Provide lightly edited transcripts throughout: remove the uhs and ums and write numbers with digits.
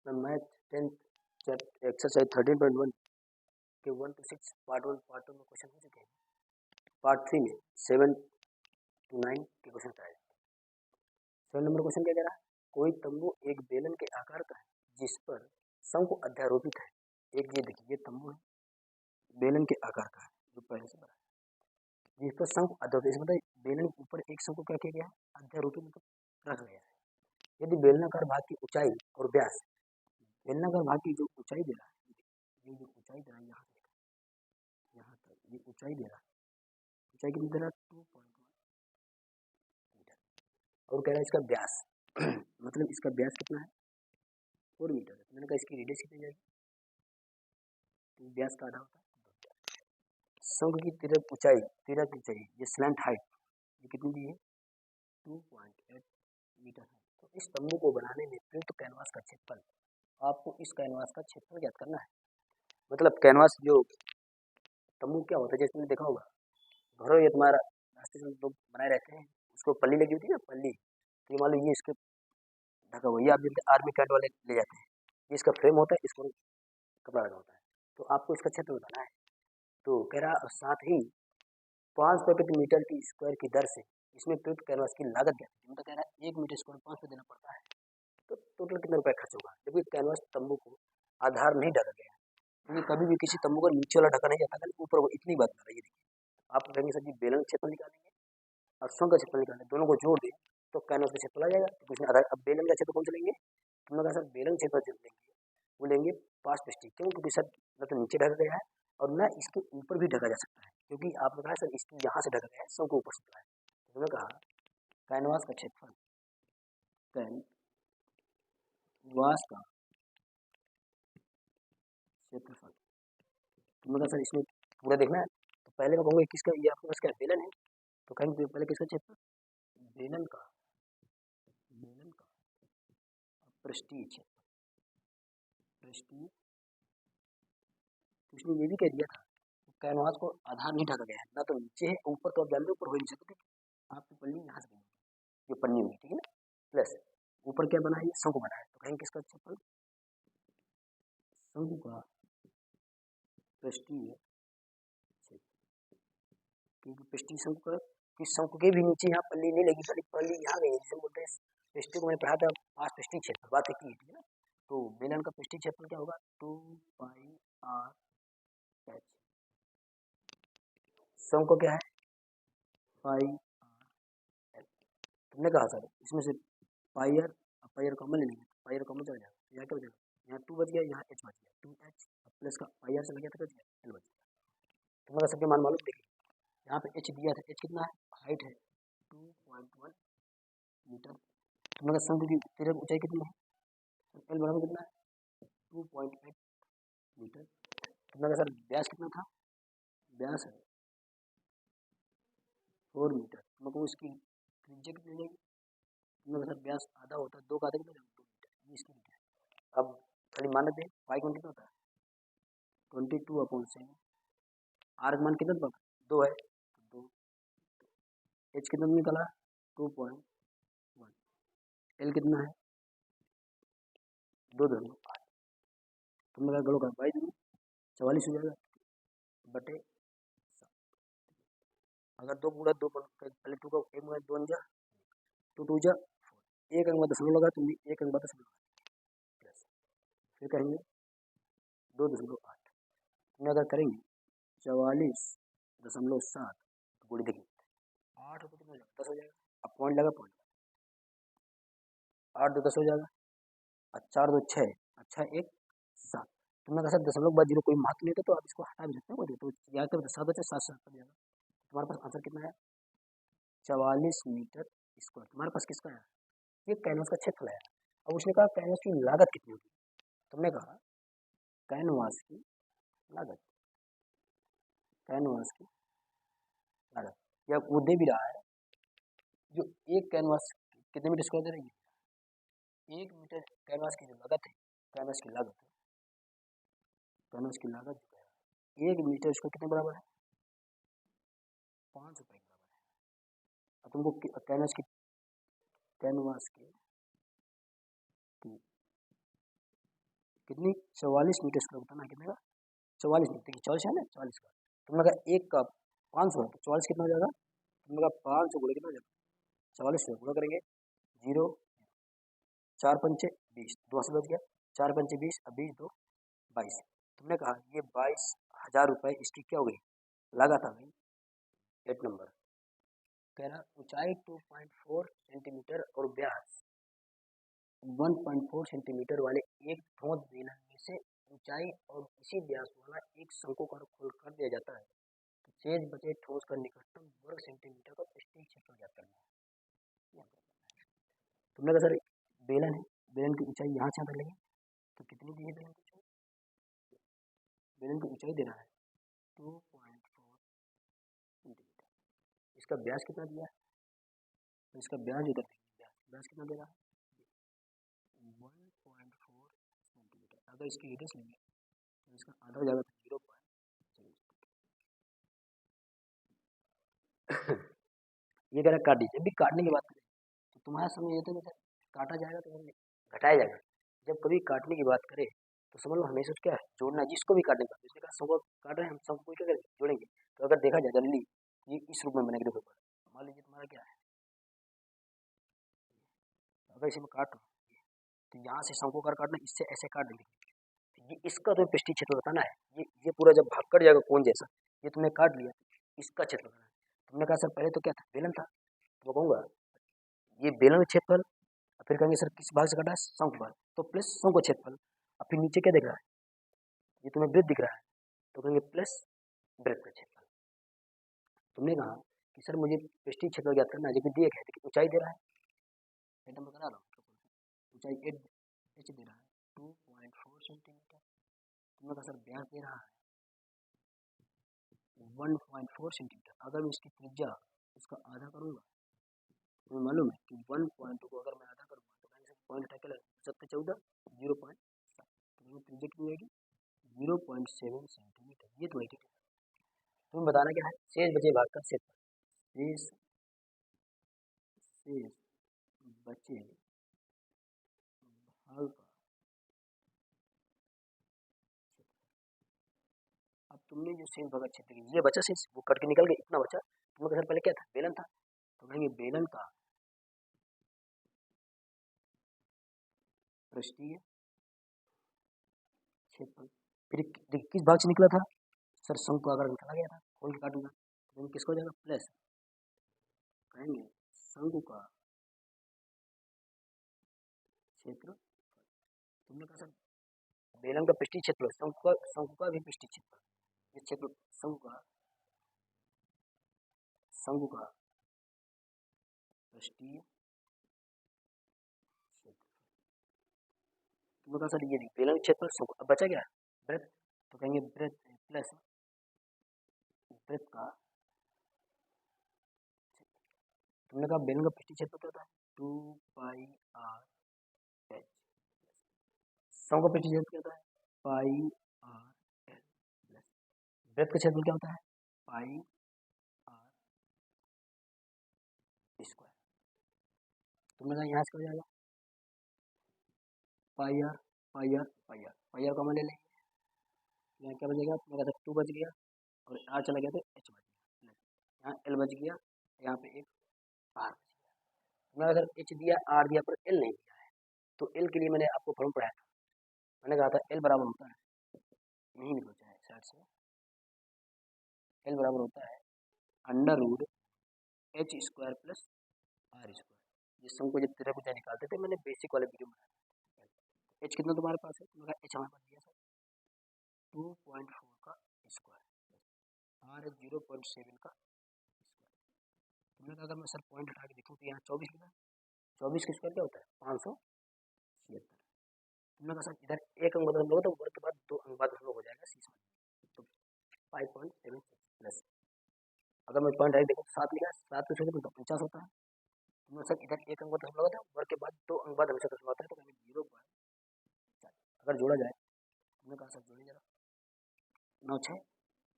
मैं math 10th exercise 13.1 के 1 to 6 part 1 part 2 में क्वेश्चन हो चुके हैं। पार्ट 3 में 7 to 9 के क्वेश्चन कराए जाएंगे। 7 नंबर क्वेश्चन क्या कह रहा है, कोई तंबू एक बेलन के आकार का है जिस पर शंकु अध्यारोपित है। एक ये देखिए, ये तंबू है, बेलन के आकार का है जो पहले से बना है, जिस पर शंकु अध्यारोपित, मतलब बेलन के ऊपर एक शंकु क्या किया गया है, अध्यारोपित मतलब रख गया है। यदि बेलनाकार भाग की ऊंचाई और व्यास, बेलनाकार भाग की जो ऊंचाई दे रहा है, ये जो ऊंचाई दे रहा है यहाँ से यहाँ तक, ये ऊंचाई दे रहा है, ऊंचाई कितनी दे रहा है 2.1 मीटर, और कह रहा है इसका व्यास मतलब इसका व्यास कितना है 4 मीटर है। मैंने कहा इसकी रेडियस कितनी जाएगी, तो व्यास का आधा होता है। शंकु की तिरक ऊंचाई ये स्लैंट हाइट ये कितनी दी है 2.8 मीटर है। तो इस तंबू को बनाने में प्रयुक्त कैनवास का क्षेत्रफल, आपको इस कैनवास का क्षेत्रफल ज्ञात करना है। मतलब कैनवास जो तंबू क्या होता है, जैसे तुमने देखा होगा घरों, ये तुम्हारा रास्ते से लोग बनाए रहते हैं, उसको पल्ली लगी होती है ना, पल्ली, तो ये मान लो ये इसके ढका हुआ, ये आप जैसे आर्मी कैंट वाले ले जाते हैं, ये इसका फ्रेम होता है, इसको कपड़ा लगा होता है, तो आपको इसका क्षेत्र बताना है। तो कह रहा साथ ही 5 प्रति मीटर की स्क्वायर की दर से इसमें प्रयुक्त कैनवास की लागत क्या है, मतलब कह रहा है 1 मीटर स्क्वायर 5 पे देना पड़ता है, तो टोटल कितना रुपया खर्च होगा, जबकि कैनवास तंबू को आधार नहीं ढका गया है। क्योंकि कभी भी किसी तंबू का नीचे वाला ढका नहीं जाता, खाली ऊपर वो इतनी बात बता रही है। आप कहेंगे सर जी बेलन क्षेत्र निकालेंगे और शंकु का क्षेत्र निकालेंगे, दोनों को जोड़ दें तो कैनवास का क्षेत्र आ जाएगा। तो उसमें आधार, अब बेलन का क्षेत्र कौन सा लेंगे, तुमने कहा सर बेलन क्षेत्र लेंगे, वो लेंगे 5 क्यों, क्योंकि सर न तो नीचे ढका गया है और न इसके ऊपर भी ढका जा सकता है, क्योंकि आपने कहा सर इसकी यहाँ से ढका गया है, शंकु ऊपर से है। तो उन्होंने कहा कैनवास का क्षेत्रफल, कैनवास का क्षेत्रफल, तुमने कहा सर इसमें पूरा देखना है, तो पहले मैं कहूँगा किसका, ये आपके पास क्या बेलन है, तो कहेंगे पहले किसका क्षेत्र, बेलन का पृष्ठीय क्षेत्र, पृष्ठीय। तो उसने ये भी कह दिया था कैनवास को आधार नहीं ढका गया है, ना तो नीचे है ऊपर, तो आप जानते हो ऊपर हो नहीं सकते, आपकी पन्नी यहाँ से बनी, ये पन्नी होगी, ठीक है ना, प्लस ऊपर क्या बना है, शंकु बना है, तो कहेंगे किसका क्षेत्रफल, शंकु का पृष्ठीय क्षेत्र, क्योंकि पृष्ठीय शंकु का, किस शंकु के भी नीचे यहाँ पल्ली नहीं लगी, खाली पल्ली यहाँ गई, जिसे बोलते हैं पृष्ठीय को मैंने पढ़ा था 5 पृष्ठीय क्षेत्र, बात एक ही है, ठीक है ना। तो बेलन का पृष्ठीय क्षेत्रफल क्या होगा 2πr h, शंकु क्या है पाई आर एल। तुमने कहा सर इसमें से पाई आर कॉमन ले लेंगे, पाई आर कॉमन चला जाएगा, यहाँ क्या बचेगा, यहाँ 2 बच गया, यहाँ h बच गया, 2h प्लस का पाई आर चला गया, तो बच गया एल बच गया। तुमने सबके मान मालूम, देखिए यहाँ पे h दिया था, h कितना है, हाइट है 2.1 मीटर। तुमने शंकु की तिरक ऊंचाई कितनी है, एल बराबर कितना है 2.8 मीटर। तुमने सर व्यास कितना था, व्यास है 4 मीटर, तुमको इसकी त्रिज्या कितनी जाएगी, तुमने सर व्यास आधा होता है, 2 का आधा कितना 2 मीटर, ये इसकी मीटर। अब खाली मान लेते हैं पाई कौन कितना होता है 22/7, आर मान कितना पड़ा 2 है, तो 2, एच कितना निकला 2.1, एल कितना है 2.8, तुमने कहा गणों का 44 हो जाएगा बटे 7। अगर 2 गुणा 2 पहले 2 का 1 गुणा 2 जा 2 जा 1 अंक में दशमलव लगा, तुमने 1 अंक में दशमलव प्लस, फिर करेंगे 2.8, तुमने अगर करेंगे 44.7 तो गुणी देखिए 8 हो तो कितना हो जाएगा 10 हो जाएगा, अब पॉइंट लगा, पॉइंट 8 2 10 हो जाएगा, और 4 2 6, अच्छा 1 7। तुमने कहा सर दशमलव के बाद 0 कोई महत्व नहीं था, तो आप इसको हटा भी सकते हो, तो यहाँ पे 7 बचे 7 7 जाएगा, तुम्हारे पास आंसर कितना है 44 मीटर स्क्वायर। तुम्हारे पास किसका है, ये कैनवास का क्षेत्र है। अब उसने कहा कैनवास की लागत कितनी होगी, तुमने कहा कैनवास की लागत, कैनवास की लागत, या वो दे भी रहा है जो एक कैनवास कितने मीटर स्क्वायर दे रही है, 1 मीटर कैनवास की जो लागत है, कैनवास की लागत है, कैनवास की लागत जो है 1 मीटर स्क्वायर कितने बराबर है 5 रुपए के बराबर है। अब तुमको कैनवास की कितनी 44 मीटर स्क्वायर बताना है कितने का 44 मीटर देखिए 44 है ना 44 का तुमने कहा एक का 500 है तो 44 कितना हो जाएगा तुमने कहा 500 गुणे कितना हो जाएगा 44 से गुणा करेंगे 0 4 पंचे 20 दो से बच गया 4 पंचे 20 अब 20 दो 22 तुमने कहा ये 22,000 रुपये इसकी क्या हो गई लागत आ गई 8 नंबर कह रहा ऊंचाई 2.4 सेंटीमीटर और व्यास 1.4 सेंटीमीटर वाले एक ठोस बेलन में से ऊंचाई और इसी व्यास वाला एक शंकुकार खोल कर दिया जाता है तो शेष बचे ठोस का निकटतम वर्ग सेंटीमीटर का पृष्ठीय क्षेत्र ज्ञात करना है। तुमने कहा सर बेलन है बेलन की ऊंचाई यहाँ से यहाँ तक लेंगे तो कितनी दी है बेलन की ऊंचाई बेलन की ऊंचाई दे रहा है 2.4 सेंटीमीटर इसका व्यास कितना दिया है तो इसका व्यास इधर व्यास कितना दे रहा है 1.4 सेंटीमीटर अगर इसकी रेडियस लेंगे तो इसका आधा हो जाएगा 0. ये कह रहा काट दीजिए जब भी काटने की बात करें तो तुम्हारा समय ये तो काटा जाएगा तो घटाया जाएगा जब कभी काटने की बात करें तो समझ लो हमेशा क्या है जोड़ना जिसको भी काटने का इसने कहा सबको काट रहे हैं हम सबको क्या करेंगे जोड़ेंगे तो अगर देखा जाए जल्दी ये इस रूप में बनेगा देखो मान लीजिए तुम्हारा क्या है अगर इसे मैं काट रहा हूँ तो यहाँ से शंकुकार काटना इससे ऐसे काट देंगे ये इसका तो पृष्ठीय क्षेत्र बताना है ये पूरा जब भाग कट जाएगा कौन जैसा ये तुमने काट लिया इसका क्षेत्र बताना है तुमने कहा सर पहले तो क्या था बेलन था तो मैं कहूँगा ये बेलन का क्षेत्रफल फिर कहेंगे सर किस भाग से काटा है शंकुभाग तो प्लस शंकु क्षेत्रफल और फिर नीचे क्या दिख रहा है ये तुम्हें वृत्त दिख रहा है तो कहेंगे प्लस वृत्त का क्षेत्रफल तुमने कहा कि सर मुझे पृष्ठीय क्षेत्र ज्ञात करना है जो दिया गया है कि ऊंचाई दे रहा है एकदम बता रहा हूँ ऊंचाई एच दे रहा है 2.4 सेंटीमीटर तुमने कहा सर व्यास दे रहा है 1.4 सेंटीमीटर अगर मैं इसकी त्रिज्या उसका आधा करूँगा तुम्हें मालूम है कि 1.2 को अगर मैं आधा करूँगा तो कहीं से पॉइंट हटा के 14 0.7 तो त्रिज्या कितनी आएगी 0.7 सेंटीमीटर ये तो ठीक है तुम्हें बताना क्या है शेष बचे भाग का क्षेत्रफल शेष बचे भाग का अब तुमने जो शेष भाग क्षेत्र ये बचा शेष वो कट के निकल गया इतना बचा तुमने घर पहले क्या था बेलन था तो कहेंगे बेलन का पृष्ठीय क्षेत्रफल फिर किस भाग से निकला था सर शंकु आकार निकला गया था खोल के काटूंगा तो किसको हो जाएगा प्लस कहेंगे शंकु का क्षेत्र तुमने कहा सर बेलन का पृष्ठीय क्षेत्र शंकु का भी पृष्ठीय क्षेत्र ये क्षेत्र शंकु का पृष्ठीय क्षेत्र तुमने कहा सर ये बेलन क्षेत्र शंकु अब बचा क्या वृत्त तो कहेंगे वृत्त प्लस वृत्त का तुमने कहा बेलन का पृष्ठीय क्षेत्र क्या होता है 2πr h शंकु का पृष्ठीय क्षेत्र क्या होता है πr l प्लस वृत्त का क्षेत्रफल क्या होता है πr स्क्वायर तुमने कहा यहाँ से हो जाएगा पाई आर कॉमन ले लेंगे यहाँ क्या बचेगा तुमने कहा 2 बच गया और आर चला गया तो एच बच गया यहाँ एल बच गया यहाँ पे एक आर बच गया तुमने अगर एच दिया आर दिया पर एल नहीं दिया है तो एल के लिए मैंने आपको फॉर्म पढ़ाया था मैंने कहा था एल बराबर होता है यहीं भी बचा है साइड से एल बराबर होता है √h² प्लस आर स्क्वायर जिससे हमको जब त्रिभुज निकालते थे मैंने बेसिक वाले वीडियो बनाया था एच कितना तुम्हारे पास है तुमने कहा एच हमारे पास दिया सर 2.4 का स्क्वायर आर 0.7 का स्क्वायर तुमने कहा अगर मैं सर पॉइंट हटा के देखूँ तो यहाँ 24 लिखा 24 का स्क्वायर क्या होता है 576 तुमने कहा सर इधर एक अंक बदल लो तो वर्ग के बाद 2 अंक बाद हम लोग हो जाएगा 6 तो 5.76 प्लस अगर मैं पॉइंट हटा देखूँ तो 7 लिखा 7 तो 50 होता है तुमने सर इधर एक अंक बदल लगा था वर्ग के बाद 2 अंक बाद हमेशा दशमलव आता है तो कहेंगे 0.4 अगर जोड़ा जाए तुमने कहा सर जोड़े जरा 9 6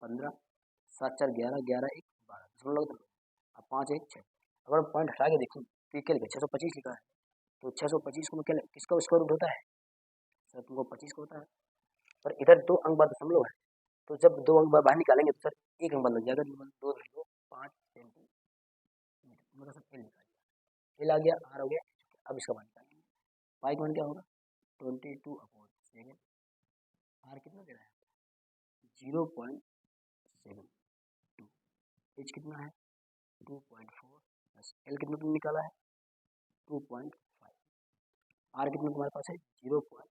15 7 4 11 11 1 12 दशमलव लगा अब 5 1 6 अगर पॉइंट हटा के देखूँ तो क्या लिखा 625 लिखा है तो 625 को मैं क्या किसका स्क्वायर रूट होता है सर तुमको 25 का होता है, पर इधर 2 अंक बाद दशमलव है, तो जब 2 अंक बाद बाहर निकालेंगे तो सर 1 अंक बाद लग जाएगा, 2.5 सेंटीमीटर। मतलब सर एल निकाल लिया, एल आ गया, आर हो गया। अब इसका मान निकालेंगे, पाई का मान क्या होगा 22/7। आर कितना दे रहा है 0.72, एच कितना है 2.4 प्लस एल कितना तुमने निकाला है 2.5, आर कितना तुम्हारे पास है 0.7।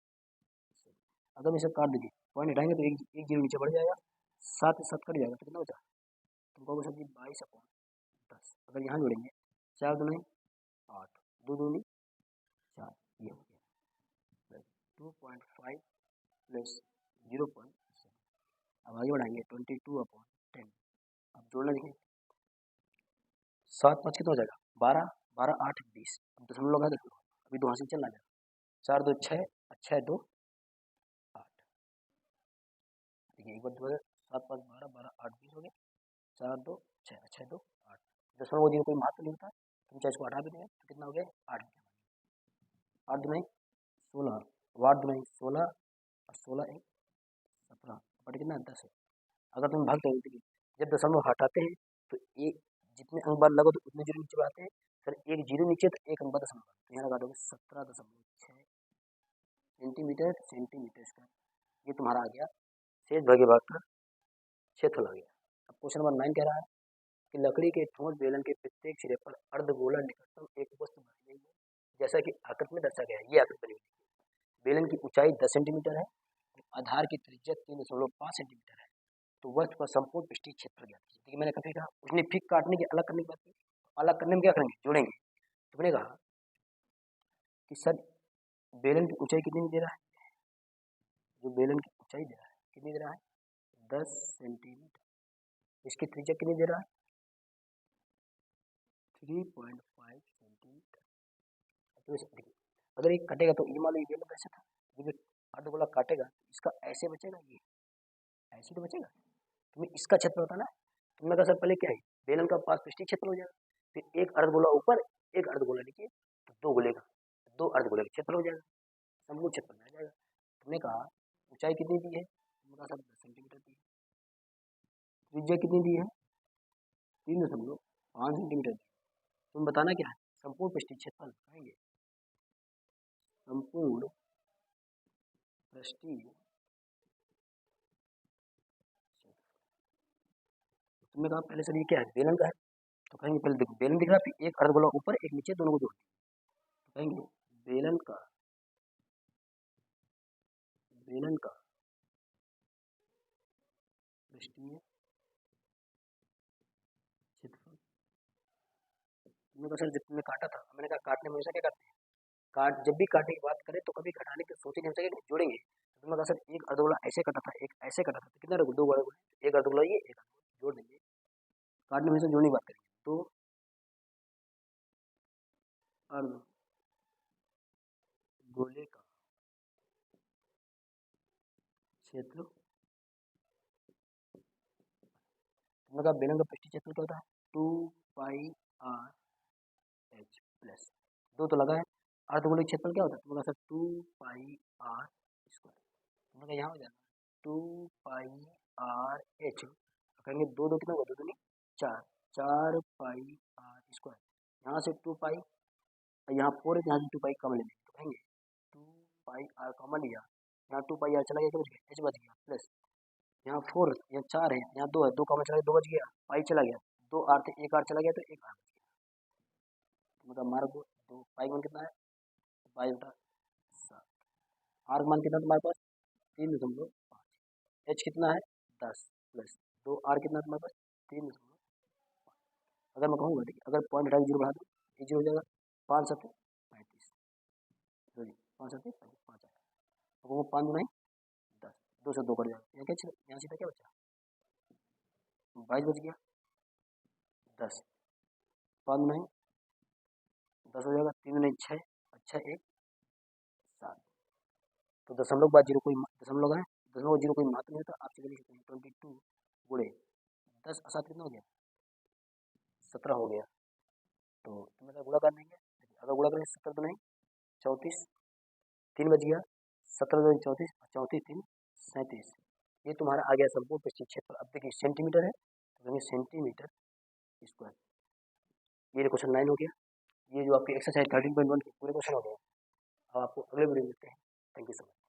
अगर मैं इसे काट देंगे पॉइंट हटाएंगे तो एक जीरो नीचे बढ़ जाएगा, 7 से 7 कट जाएगा तो कितना बचा तुमको सर जी 22/10। अगर यहाँ जोड़ेंगे 4 दूनी 8, 2 दूनी 4, ये हो गया 2.5 प्लस 0.7। अब आगे बढ़ाएंगे 22/10। अब जोड़ना देखिए 7 5 कितना हो जाएगा 12, 12 8 20। अब दशमलव है दशमलव, अभी 2 हाथ से चलना जाएगा, 4 2 6, 6 2 8। देखिए एक बार 2 7 5 12, 12 8 20 हो गया, 4 2 6, 6 2 8। दशमलव जी कोई महत्व नहीं होता है, तुम चाहे इसको हटा भी देंगे तो कितना हो गया 8। 8 दुनाई 16, 8 दुनाई 16 और 16 1 17, बट कितना 10 है। अगर तुम भाग करोगे जब दशमलव हटाते हैं तो एक जितने अंक बाद लगो तो उतने जीरो नीचे बढ़ाते हैं, सर एक जीरो नीचे तो एक अंक बाद दशमलव, तो यहाँ लगा दोगे 17.6 सेंटीमीटर स्क्वायर। ये तुम्हारा आ गया शेष भागे भाग का क्षेत्रफल आ गया। अब क्वेश्चन नंबर 9 कह रहा है कि लकड़ी के ठोस बेलन के प्रत्येक सिरे पर अर्धगोला निकटतम एक वस्तु बनाई गई है, जैसा कि आकृति में दर्शाया गया है। ये आकृति बनी हुई है, बेलन की ऊंचाई 10 सेंटीमीटर है, आधार की त्रिज्या 3.5 सेंटीमीटर है, तो वस्तु का संपूर्ण पृष्ठीय क्षेत्र ज्ञात कीजिए। देखिए मैंने कभी कहा उसने फिक काटने की अलग करने की बात की, अलग करने में क्या करेंगे जोड़ेंगे, तो मैंने कहा कि सर बेलन की ऊंचाई कितनी दे रहा है, जो बेलन की ऊंचाई दे रहा है कितनी दे रहा है 10 सेंटीमीटर, इसकी त्रिज्या कितनी दे रहा है 3.5 सेंटीमीटर। देखिए अगर ये कटेगा तो ये मान लो ये बेलन कैसे था, ये अर्धगोला काटेगा इसका ऐसे बचेगा, ये ऐसे तो बचेगा, तुम्हें इसका क्षेत्र होता ना, तुमने कहा सर पहले क्या है बेलन का पास पृष्ठीय क्षेत्र हो जाएगा, फिर एक अर्धगोला ऊपर एक अर्धगोला नीचे, तो दो गोले का दो अर्धगोले का क्षेत्र हो जाएगा, समूह क्षेत्र में आ जाएगा। तुमने कहा ऊंचाई कितनी दी है, तुमने कहा सर 10 सेंटीमीटर दी है, त्रिज्या कितनी दी है 3.5 सेंटीमीटर दी, तुम बताना क्या है संपूर्ण पृष्ठीय क्षेत्रफल कहेंगे, संपूर्ण पृष्ठीय तुमने कहा पहले सर ये क्या है बेलन का है, तो कहेंगे पहले देखो बेलन दिख रहा है, एक अर्धगोला ऊपर एक नीचे दोनों को जोड़, तो कहेंगे बेलन का पृष्ठीय क्षेत्रफल। तुमने कहा सर जब तुमने काटा था, मैंने कहा काटने में हमेशा क्या करते हैं, काट जब भी काटने की बात करें तो कभी घटाने की सोचे नहीं, हमेशा जोड़ेंगे। तो तुमने कहा सर एक अर्धगोला ऐसे कटा था एक ऐसे कटा था, तो कितना रखो 2 अर्धगोले, एक अर्धगोला ये एक अर्धगोला जोड़ देंगे, काटने में से जोड़ने की बात करेंगे तो अर्धगोले का क्षेत्र, तुमने कहा बेलन का पृष्ठीय क्षेत्र क्या होता है 2πr/h प्लस 2 तो लगा है, अर्धगोले क्षेत्रफल क्या होता है, तुमने कहा सर 2πr स्क्वायर, तुमने कहा यहाँ हो जाएगा 2πr/h, कहेंगे 2 2 कितना होगा 2 दूनी 4, 4πr स्क्वायर, यहाँ से 2 पाई, यहाँ 4 है, यहाँ से 2 पाई कम ले लेंगे, तो कहेंगे 2πr कॉमन लिया, यहाँ 2πr चला गया, क्या बच गया h बच गया, प्लस यहाँ 4 यहाँ 4 है, यहाँ 2 है, 2 कॉमन चला गया 2 बच गया, पाई चला गया, 2 आर थे 1 आर चला गया तो 1 आर बच गया, मतलब मार्क 2 पाई मान कितना है 22/7, आर मान कितना तुम्हारे पास 3.5, एच कितना है 10 प्लस 2 आर कितना तुम्हारे पास 3.5। अगर मैं कहूँगा देखिए अगर पॉइंट हटा के जीरो बढ़ा दूँ ये जीरो हो जाएगा, 5 7 35, 5 7 35 5 आएगा, तो 5 2 10, 2 से 2 कट जाएगा, यहाँ क्या यहाँ सीधा क्या बचा 22 बच गया, 10 5 2 10 हो जाएगा, 3 2 6, अच्छा 1 7, तो दशमलव बाद जीरो कोई दशमलव है, दशमलव जीरो कोई महत्व नहीं होता, आप सीधे लिख सकते हैं 22 गुणे 10 7 कितना हो गया 17 हो गया, तो तुम्हें गुणा कर देंगे, अगर गुणा करेंगे 17 तो नहीं 34, 3 बच गया 17 2 34, 34 3 37। ये तुम्हारा आ गया संपूर्ण पृष्ठीय क्षेत्र। अब देखिए सेंटीमीटर है तो कहेंगे सेंटीमीटर स्क्वायर। ये क्वेश्चन 9 हो गया। ये जो आपके एक्सरसाइज 13.1 के पूरे क्वेश्चन हो गए। अब आपको अगले वीडियो में मिलते हैं। Thank you so much.